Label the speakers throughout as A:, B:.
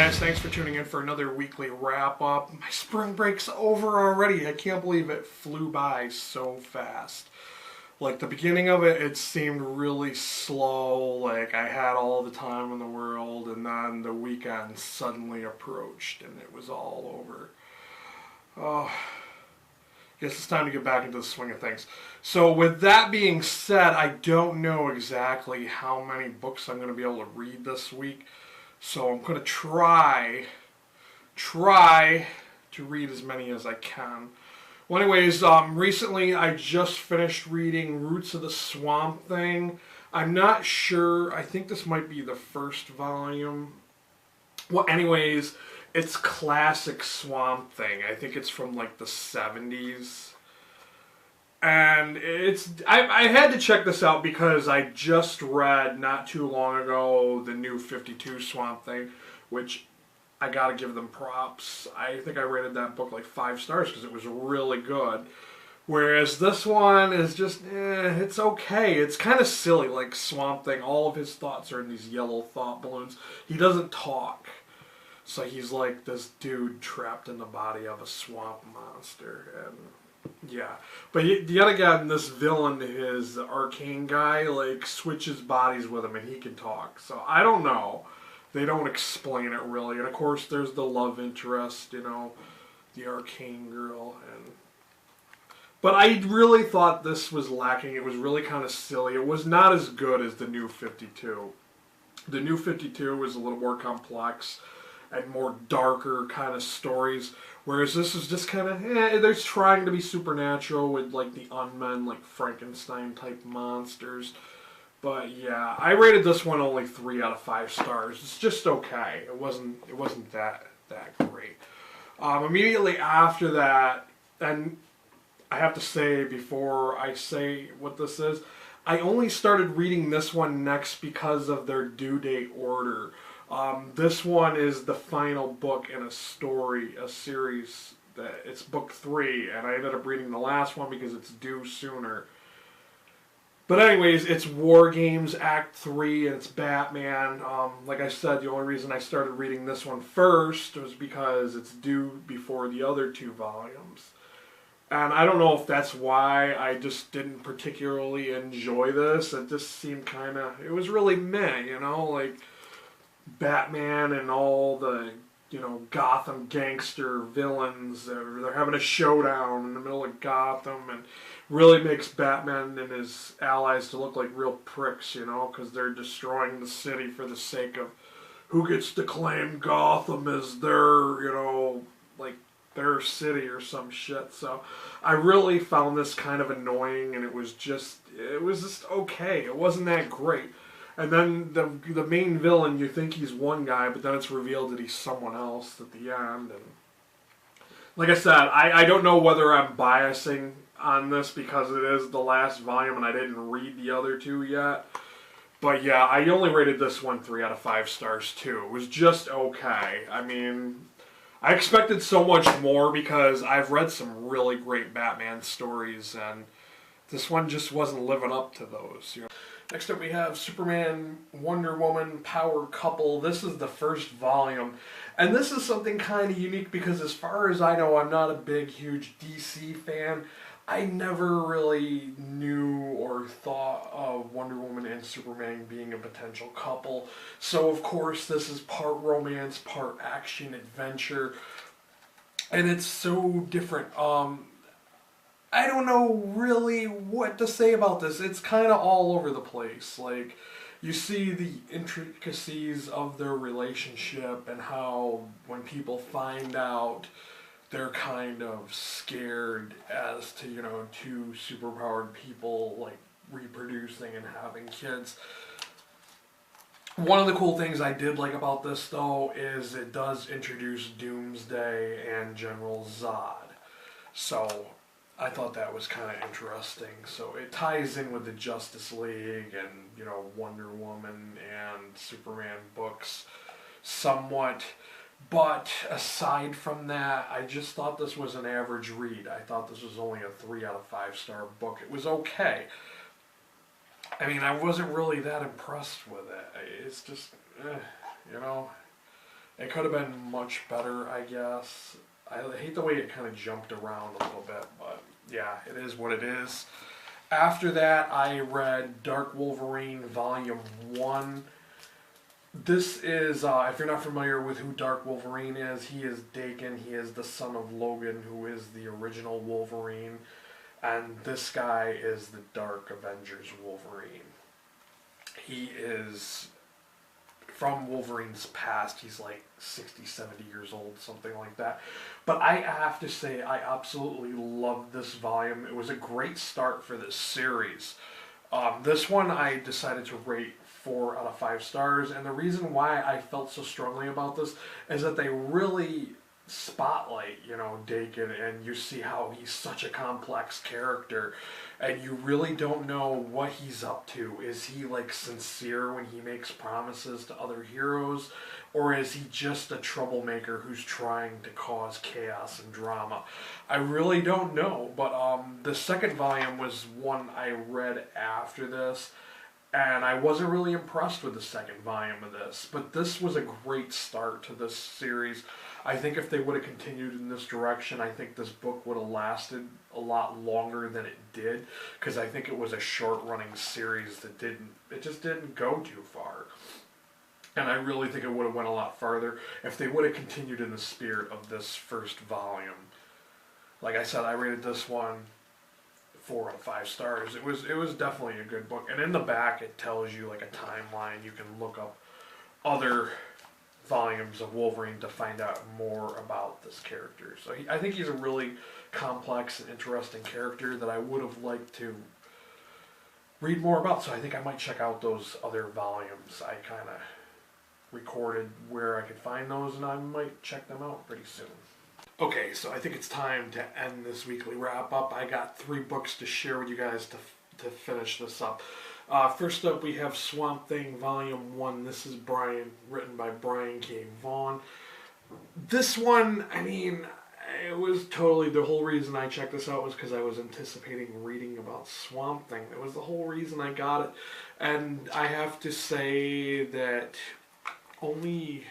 A: guys, thanks for tuning in for another weekly wrap-up. My spring break's over already. I can't believe it flew by so fast. Like, the beginning of it, it seemed really slow, like I had all the time in the world, and then the weekend suddenly approached, and it was all over. Oh, guess it's time to get back into the swing of things. So with that being said, I don't know exactly how many books I'm going to be able to read this week. So I'm going to try to read as many as I can. Well, anyways, recently I just finished reading Roots of the Swamp Thing. I'm not sure. I think this might be the first volume. Well, anyways, it's classic Swamp Thing. I think it's from like the 70s. And I had to check this out because I just read not too long ago the new 52 Swamp Thing, which I gotta give them props. I think I rated that book like 5 stars because it was really good. Whereas this one is just, it's okay. It's kind of silly, like Swamp Thing. All of his thoughts are in these yellow thought balloons. He doesn't talk. So he's like this dude trapped in the body of a swamp monster. And yeah. But yet again, this villain, his arcane guy, like switches bodies with him and he can talk. So I don't know. They don't explain it really. And of course there's the love interest, you know, the arcane girl. But I really thought this was lacking. It was really kind of silly. It was not as good as the new 52. The new 52 was a little more complex and more darker kind of stories. Whereas this is just kind of, they're trying to be supernatural with like the unmen, like Frankenstein type monsters. But yeah, I rated this one only 3 out of 5 stars. It's just okay. It wasn't that great. Immediately after that, and I have to say before I say what this is, I only started reading this one next because of their due date order. This one is the final book in a series. It's book 3, and I ended up reading the last one because it's due sooner. But anyways, it's War Games Act 3, and it's Batman. Like I said, the only reason I started reading this one first was because it's due before the other 2 volumes. And I don't know if that's why I just didn't particularly enjoy this. It just seemed kind of, it was really meh, you know, like Batman and all the, you know, Gotham gangster villains. They're having a showdown in the middle of Gotham and really makes Batman and his allies to look like real pricks, you know, because they're destroying the city for the sake of who gets to claim Gotham as their, you know, like their city or some shit. So I really found this kind of annoying, and it was just okay. It wasn't that great. And then the main villain, you think he's one guy, but then it's revealed that he's someone else at the end. And like I said, I don't know whether I'm biasing on this because it is the last volume and I didn't read the other 2 yet. But yeah, I only rated this one 3 out of 5 stars too. It was just okay. I mean, I expected so much more because I've read some really great Batman stories, and this one just wasn't living up to those, you know. Next up we have Superman, Wonder Woman, Power Couple. This is the first volume. And this is something kind of unique because as far as I know, I'm not a big, huge DC fan. I never really knew or thought of Wonder Woman and Superman being a potential couple. So of course this is part romance, part action, adventure. And it's so different. I don't know really what to say about this. It's kind of all over the place. Like, you see the intricacies of their relationship and how when people find out, they're kind of scared as to, you know, 2 superpowered people, like, reproducing and having kids. One of the cool things I did like about this, though, is it does introduce Doomsday and General Zod. So I thought that was kind of interesting. So it ties in with the Justice League and, you know, Wonder Woman and Superman books somewhat. But aside from that, I just thought this was an average read. I thought this was only a 3 out of 5 star book. It was okay. I mean, I wasn't really that impressed with it. It's just, you know, It could have been much better, I guess. I hate the way it kind of jumped around a little bit, but yeah, it is what it is. After that, I read Dark Wolverine Volume 1. This is, if you're not familiar with who Dark Wolverine is, he is Daken. He is the son of Logan, who is the original Wolverine. And this guy is the Dark Avengers Wolverine. He is from Wolverine's past. He's like 60, 70 years old, something like that. But I have to say, I absolutely loved this volume. It was a great start for this series. This one I decided to rate 4 out of 5 stars, and the reason why I felt so strongly about this is that they really spotlight, Daken, and you see how he's such a complex character, and you really don't know what he's up to. Is he like sincere when he makes promises to other heroes, or is he just a troublemaker who's trying to cause chaos and drama? I really don't know, but the second volume was one I read after this, and I wasn't really impressed with the second volume of this, but this was a great start to this series. I think if they would have continued in this direction, I think this book would have lasted a lot longer than it did, because I think it was a short-running series that just didn't go too far. And I really think it would have went a lot farther if they would have continued in the spirit of this first volume. Like I said, I rated this one 4 out of 5 stars. It was definitely a good book. And in the back, it tells you like a timeline. You can look up other volumes of Wolverine to find out more about this character. So I think he's a really complex and interesting character that I would have liked to read more about. So I think I might check out those other volumes. I kind of recorded where I could find those, and I might check them out pretty soon. Okay, so I think it's time to end this weekly wrap-up. I got 3 books to share with you guys to finish this up. First up, we have Swamp Thing Volume 1. This is written by Brian K. Vaughan. This one, I mean, it was totally, the whole reason I checked this out was because I was anticipating reading about Swamp Thing. That was the whole reason I got it. And I have to say that only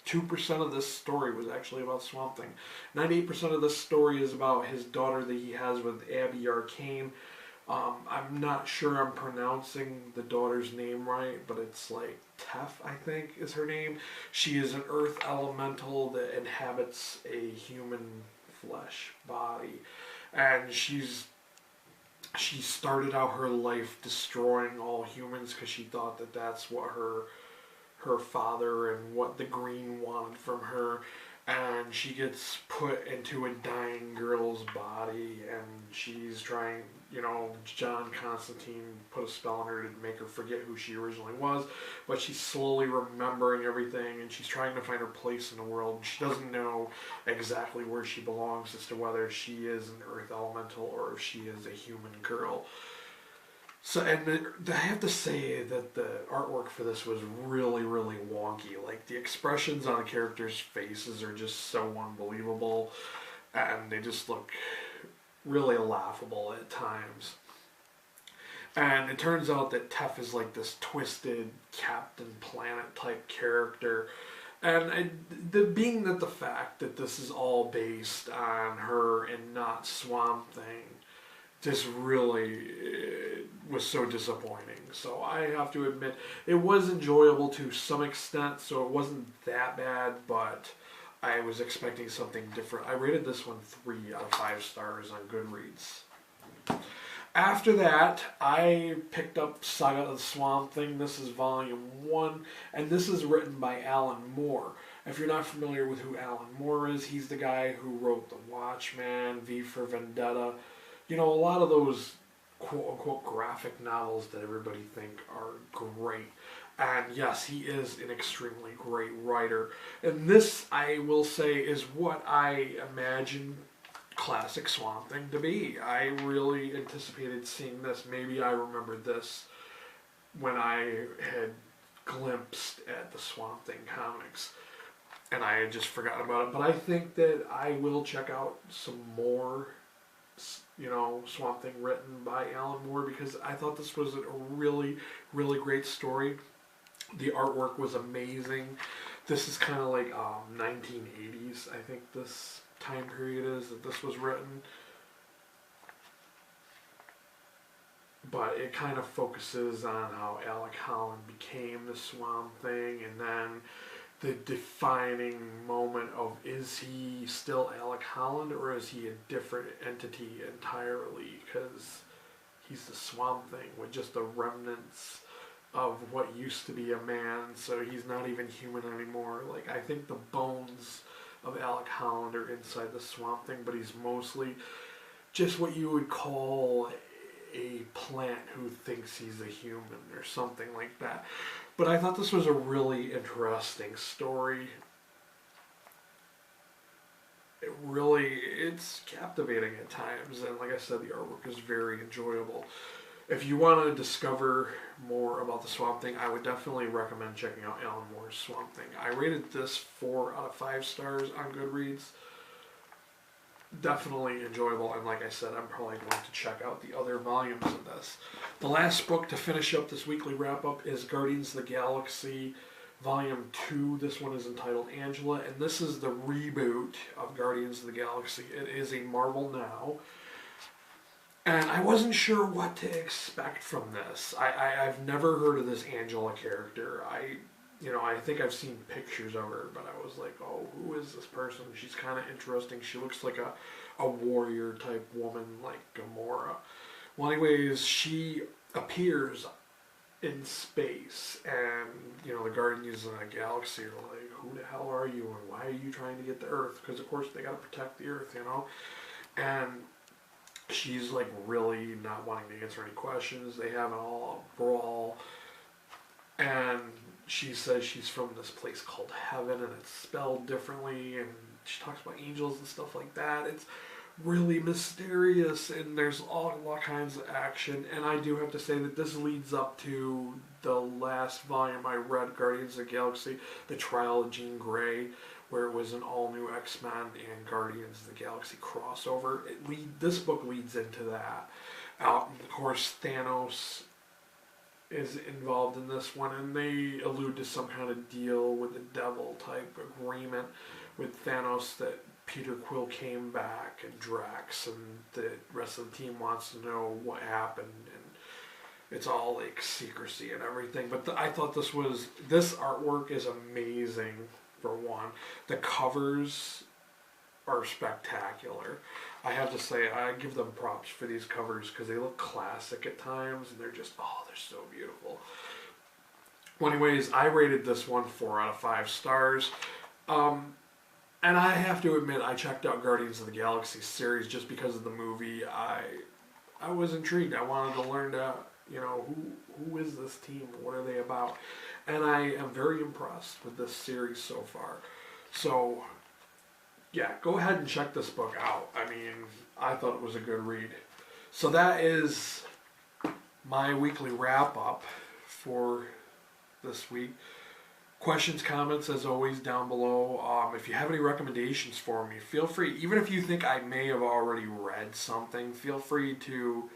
A: 2% of this story was actually about Swamp Thing. 98% of this story is about his daughter that he has with Abby Arcane. I'm not sure I'm pronouncing the daughter's name right, but it's like Tef, I think, is her name. She is an earth elemental that inhabits a human flesh body. And she started out her life destroying all humans because she thought that that's what her father and what the Green wanted from her. And she gets put into a dying girl's body, and she's trying, John Constantine put a spell on her to make her forget who she originally was, but she's slowly remembering everything, and she's trying to find her place in the world. She doesn't know exactly where she belongs as to whether she is an earth elemental or if she is a human girl. So, and I have to say that the artwork for this was really, really wonky. Like, the expressions on the characters' faces are just so unbelievable, and they just look really laughable at times. And it turns out that Tef is like this twisted Captain Planet type character. And being that the fact that this is all based on her and not Swamp Thing just really was so disappointing. So I have to admit, it was enjoyable to some extent, so it wasn't that bad, but I was expecting something different. I rated this one 3 out of 5 stars on Goodreads. After that, I picked up Saga of the Swamp Thing. This is Volume 1, and this is written by Alan Moore. If you're not familiar with who Alan Moore is, he's the guy who wrote The Watchmen, V for Vendetta. A lot of those quote-unquote graphic novels that everybody think are great. And yes, he is an extremely great writer. And this, I will say, is what I imagine classic Swamp Thing to be. I really anticipated seeing this. Maybe I remembered this when I had glimpsed at the Swamp Thing comics, and I had just forgotten about it. But I think that I will check out some more Swamp Thing written by Alan Moore, because I thought this was a really, really great story. The artwork was amazing. This is kind of like 1980s, I think this time period is that this was written. But it kind of focuses on how Alec Holland became the Swamp Thing, and then the defining moment of, is he still Alec Holland or is he a different entity entirely? Because he's the Swamp Thing with just the remnants of what used to be a man, so he's not even human anymore. Like, I think the bones of Alec Holland are inside the Swamp Thing, but he's mostly just what you would call a plant who thinks he's a human or something like that. But I thought this was a really interesting story. It's captivating at times, and like I said, the artwork is very enjoyable. If you want to discover more about the Swamp Thing, I would definitely recommend checking out Alan Moore's Swamp Thing. I rated this 4 out of 5 stars on Goodreads. Definitely enjoyable, and like I said, I'm probably going to check out the other volumes of this. The last book to finish up this weekly wrap-up is Guardians of the Galaxy Volume 2. This one is entitled Angela, and this is the reboot of Guardians of the Galaxy. It is a Marvel Now, and I wasn't sure what to expect from this. I've never heard of this Angela character. I think I've seen pictures of her, but I was like, oh, who is this person? She's kind of interesting. She looks like a warrior type woman, like Gamora. Well, anyways, she appears in space, and, the Guardians of the Galaxy are like, who the hell are you, and why are you trying to get to Earth? Because, of course, they got to protect the Earth, And she's, like, really not wanting to answer any questions. They have an all brawl, and she says she's from this place called Heaven, and it's spelled differently, and she talks about angels and stuff like that. It's really mysterious, and there's all kinds of action, and I do have to say that this leads up to the last volume I read, Guardians of the Galaxy, The Trial of Jean Grey, where it was an all-new X-Men and Guardians of the Galaxy crossover. This book leads into that. Of course, Thanos is involved in this one, and they allude to some kind of deal with the devil type agreement with Thanos that Peter Quill came back and Drax, and the rest of the team wants to know what happened, and it's all like secrecy and everything. But I thought this artwork is amazing. For one, the covers are spectacular. I have to say, I give them props for these covers because they look classic at times, and they're just, they're so beautiful. Well, anyways, I rated this one 4 out of 5 stars. And I have to admit, I checked out Guardians of the Galaxy series just because of the movie. I was intrigued. I wanted to learn who is this team? What are they about? And I am very impressed with this series so far. So, yeah, go ahead and check this book out. I mean, I thought it was a good read. So that is my weekly wrap-up for this week. Questions, comments, as always, down below. If you have any recommendations for me, feel free. Even if you think I may have already read something, feel free to,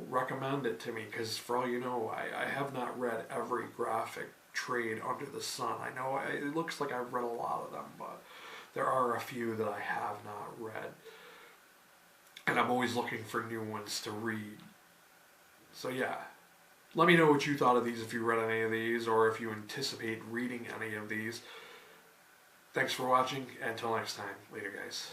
A: recommend it to me. Because for all you know, I have not read every graphic trade under the sun. I know it looks like I've read a lot of them, but there are a few that I have not read. And I'm always looking for new ones to read. So yeah. Let me know what you thought of these, if you read any of these, or if you anticipate reading any of these. Thanks for watching, and until next time. Later, guys.